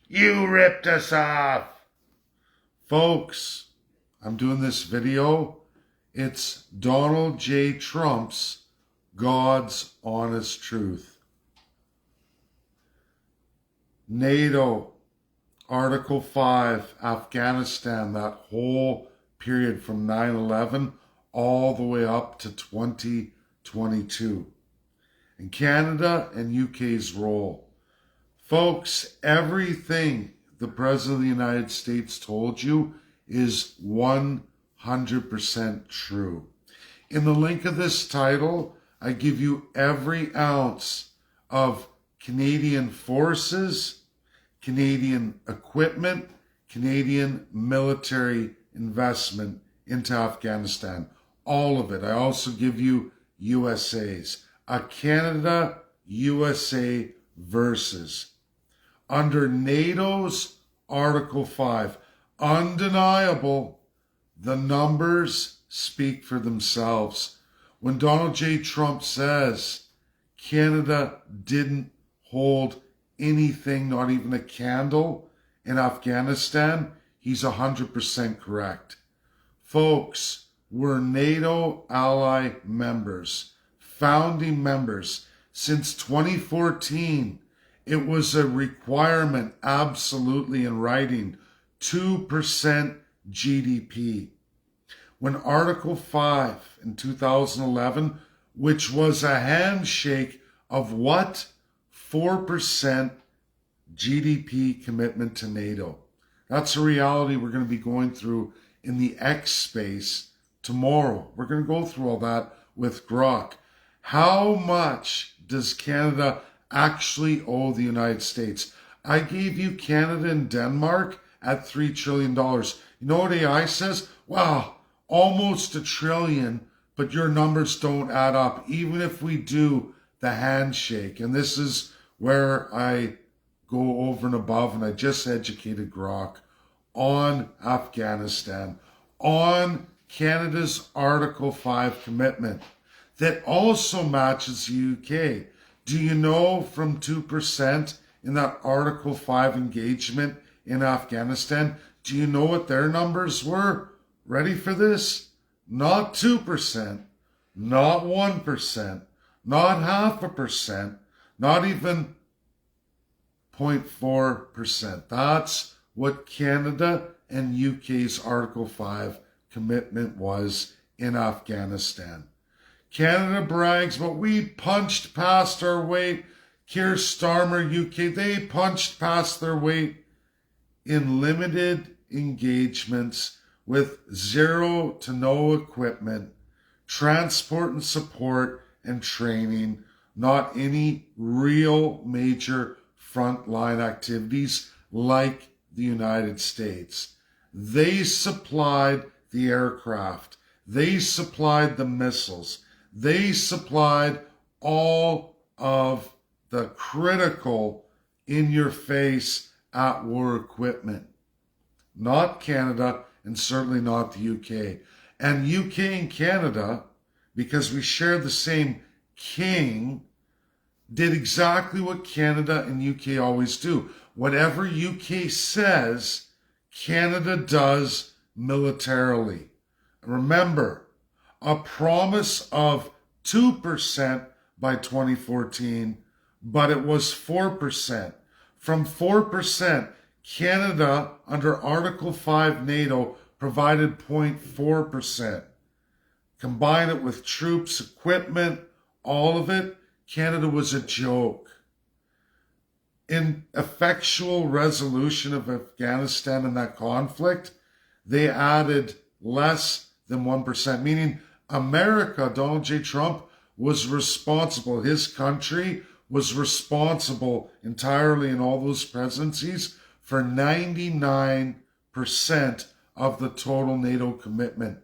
You ripped us off. Folks, I'm doing this video. It's Donald J. Trump's God's Honest Truth. NATO, Article 5, Afghanistan, that whole period from 9/11 all the way up to 2022. And Canada and UK's role. Folks, everything the President of the United States told you is 100% true. In the link of this title, I give you every ounce of Canadian forces, Canadian equipment, Canadian military investment into Afghanistan. All of it. I also give you USA's. A Canada-USA versus. Under NATO's Article 5, undeniable, the numbers speak for themselves. When Donald J. Trump says Canada didn't hold anything, not even a candle, in Afghanistan, he's 100% correct. Folks, we're NATO ally members, founding members. Since 2014, it was a requirement, absolutely in writing, 2% GDP. When Article 5 in 2011, which was a handshake of what? 4% GDP commitment to NATO. That's a reality we're going to be going through in the X space tomorrow. We're going to go through all that with Grok. How much does Canada actually owe the United States? I gave you Canada and Denmark at $3 trillion. You know what AI says? Wow, almost $1 trillion, but your numbers don't add up, even if we do the handshake. And this is where I go over and above, and I just educated Grok on Afghanistan, on Canada's Article 5 commitment that also matches the UK. Do you know from 2% in that Article 5 engagement in Afghanistan, do you know what their numbers were? Ready for this? Not 2%, not 1%, not 0.5%, not even 0.4%. That's what Canada and UK's Article 5 commitment was in Afghanistan. Canada brags, but we punched past our weight. Keir Starmer, UK, they punched past their weight in limited engagements with zero to no equipment, transport and support and training, not any real major frontline activities like the United States. They supplied the aircraft. They supplied the missiles. They supplied all of the critical in-your-face at-war equipment. Not Canada, and certainly not the UK. And UK and Canada, because we share the same king, did exactly what Canada and UK always do. Whatever UK says, Canada does militarily. Remember, a promise of 2% by 2014, but it was 4%. From 4%, Canada, under Article 5 NATO, provided 0.4%. Combine it with troops, equipment, all of it, Canada was a joke. In effectual resolution of Afghanistan and that conflict, they added less than 1%, meaning America, Donald J. Trump, was responsible. His country was responsible entirely in all those presidencies for 99% of the total NATO commitment.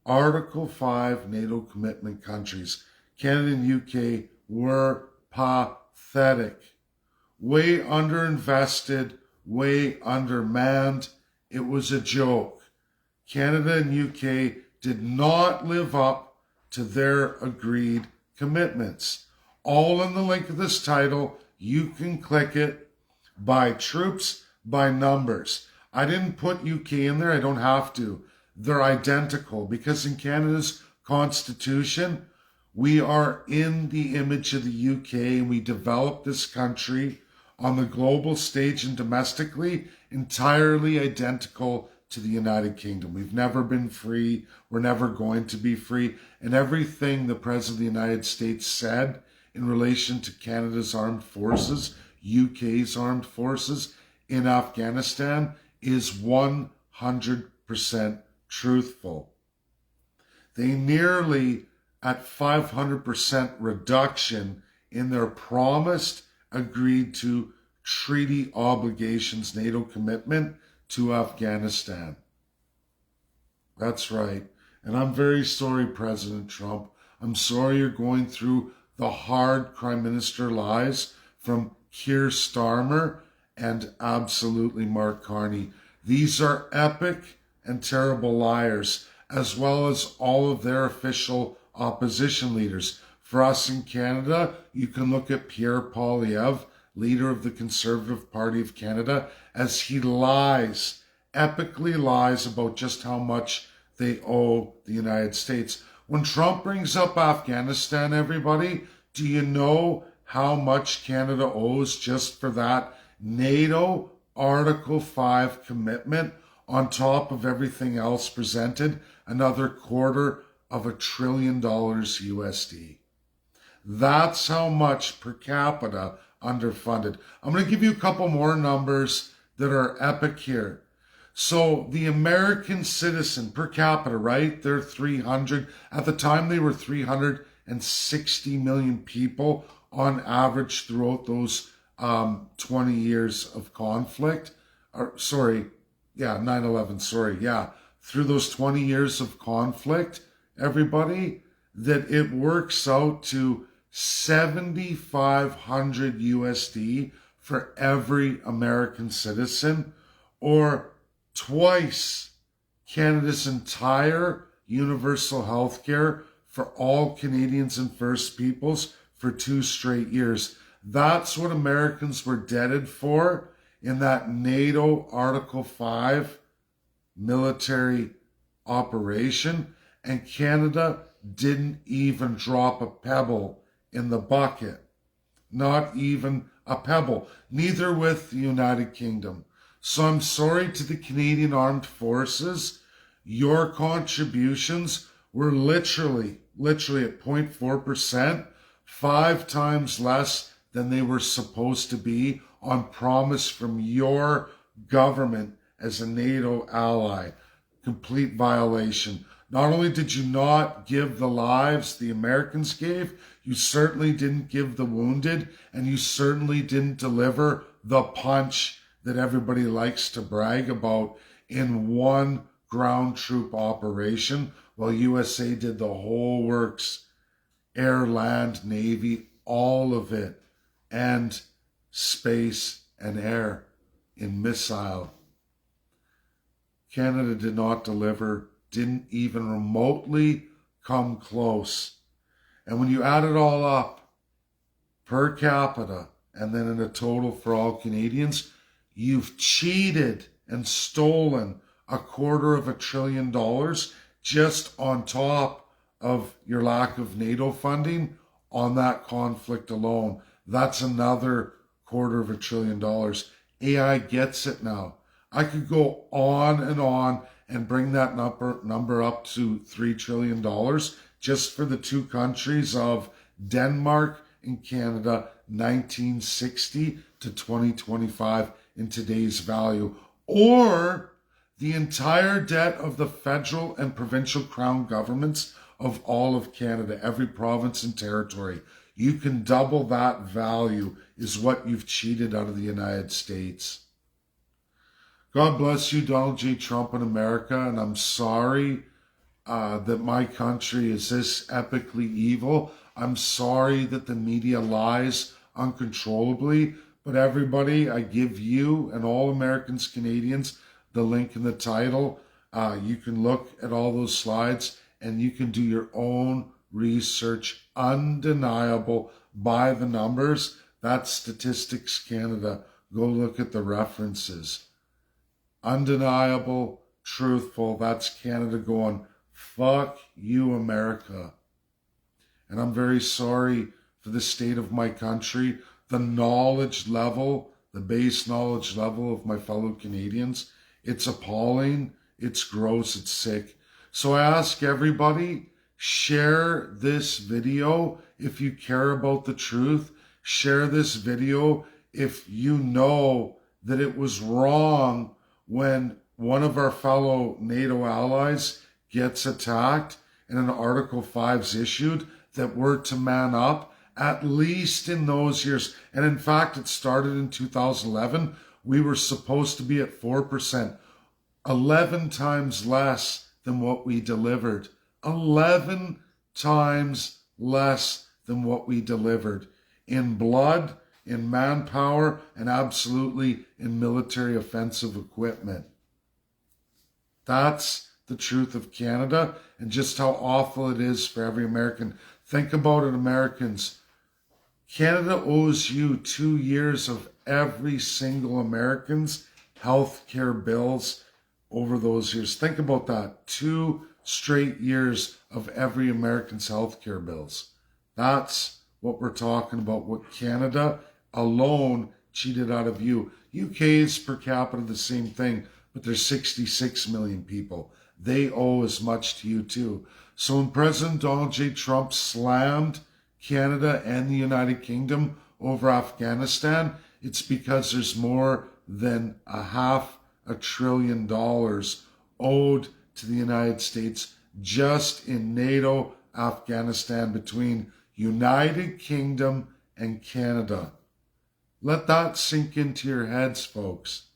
Article 5 NATO commitment countries. Canada and UK were pathetic. Way underinvested, way undermanned. It was a joke. Canada and UK did not live up to their agreed commitments. All in the link of this title. You can click it. Buy troops, by numbers. I didn't put UK in there. I don't have to. They're identical because in Canada's constitution, we are in the image of the UK and we developed this country on the global stage and domestically entirely identical to the United Kingdom. We've never been free. We're never going to be free. And everything the President of the United States said in relation to Canada's armed forces, UK's armed forces in Afghanistan is 100% truthful. They nearly at 500% reduction in their promised agreed to treaty obligations, NATO commitment to Afghanistan. That's right. And I'm very sorry, President Trump. I'm sorry you're going through the hard Prime Minister lies from Keir Starmer and absolutely Mark Carney. These are epic and terrible liars, as well as all of their official opposition leaders. For us in Canada, you can look at Pierre Poilievre, leader of the Conservative Party of Canada, as he lies, epically lies about just how much they owe the United States. When Trump brings up Afghanistan, everybody, do you know how much Canada owes just for that NATO Article 5 commitment on top of everything else presented? Another $250 billion USD. That's how much per capita underfunded. I'm going to give you a couple more numbers that are epic here. So the American citizen per capita, right? They're 300. At the time, they were 360 million people on average throughout those 20 years of conflict. 9/11, through those 20 years of conflict, everybody, that it works out to 7,500 USD for every American citizen, or twice Canada's entire universal health care for all Canadians and First Peoples for 2 straight years. That's what Americans were debted for in that NATO Article 5 military operation, and Canada didn't even drop a pebble in the bucket. Not even a pebble. Neither with the United Kingdom. So I'm sorry to the Canadian Armed Forces. Your contributions were literally at 0.4%, 5 times less than they were supposed to be on promise from your government as a NATO ally. Complete violation. Not only did you not give the lives the Americans gave, you certainly didn't give the wounded, and you certainly didn't deliver the punch that everybody likes to brag about in one ground troop operation, while USA did the whole works, air, land, navy, all of it, and space and air in missile. Canada did not deliver, didn't even remotely come close. And when you add it all up, per capita, and then in a total for all Canadians, you've cheated and stolen $250 billion just on top of your lack of NATO funding on that conflict alone. That's another $250 billion. AI gets it now. I could go on and bring that number up to $3 trillion just for the two countries of Denmark and Canada, 1960 to 2025 in today's value, or the entire debt of the federal and provincial crown governments of all of Canada, every province and territory. You can double that value is what you've cheated out of the United States. God bless you, Donald J. Trump in America, and I'm sorry that my country is this epically evil. I'm sorry that the media lies uncontrollably, but everybody, I give you and all Americans, Canadians, the link in the title. You can look at all those slides and you can do your own research, undeniable by the numbers. That's Statistics Canada Go look at the references. Undeniable, truthful. That's Canada going, fuck you, America. And I'm very sorry for the state of my country, the knowledge level, the base knowledge level of my fellow Canadians. It's appalling, it's gross, it's sick. So I ask everybody, share this video if you care about the truth. Share this video if you know that it was wrong when one of our fellow NATO allies gets attacked and an Article 5's issued, that we're to man up, at least in those years. And in fact, it started in 2011. We were supposed to be at 4%, 11 times less than what we delivered. 11 times less than what we delivered in blood, in manpower, and absolutely in military offensive equipment. That's the truth of Canada and just how awful it is for every American. Think about it, Americans. Canada owes you 2 years of every single American's health care bills over those years. Think about that. 2 straight years of every American's health care bills. That's what we're talking about, what Canada alone cheated out of you. UK's per capita the same thing, but there's 66 million people. They owe as much to you too. So when President Donald J. Trump slammed Canada and the United Kingdom over Afghanistan, it's because there's more than $500 billion owed to the United States just in NATO Afghanistan between United Kingdom and Canada. Let that sink into your heads, folks.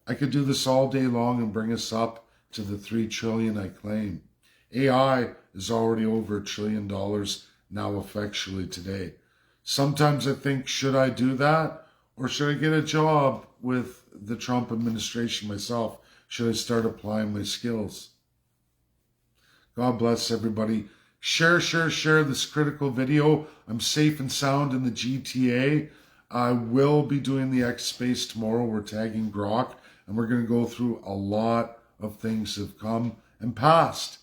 I could do this all day long and bring us up to the $3 trillion I claim. AI is already over $1 trillion now effectually today. Sometimes I think, should I do that? Or should I get a job with the Trump administration myself? Should I start applying my skills? God bless everybody. Share this critical video. I'm safe and sound in the GTA. I will be doing the X Space tomorrow. We're tagging Grok, and we're going to go through a lot of things that have come and passed,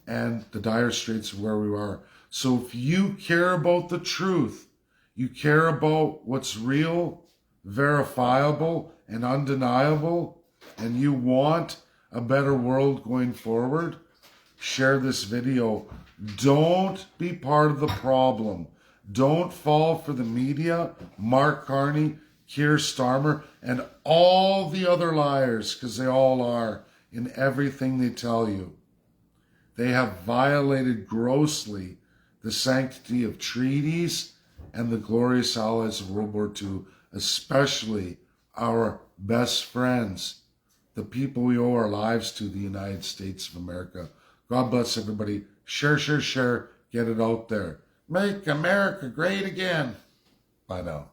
and the dire straits of where we are. So if you care about the truth, you care about what's real, verifiable, and undeniable, and you want a better world going forward, share this video. Don't be part of the problem. Don't fall for the media, Mark Carney, Keir Starmer, and all the other liars, because they all are, in everything they tell you. They have violated grossly the sanctity of treaties and the glorious allies of World War II, especially our best friends, the people we owe our lives to, the United States of America. God bless everybody. Share. Get it out there. Make America great again. Bye now.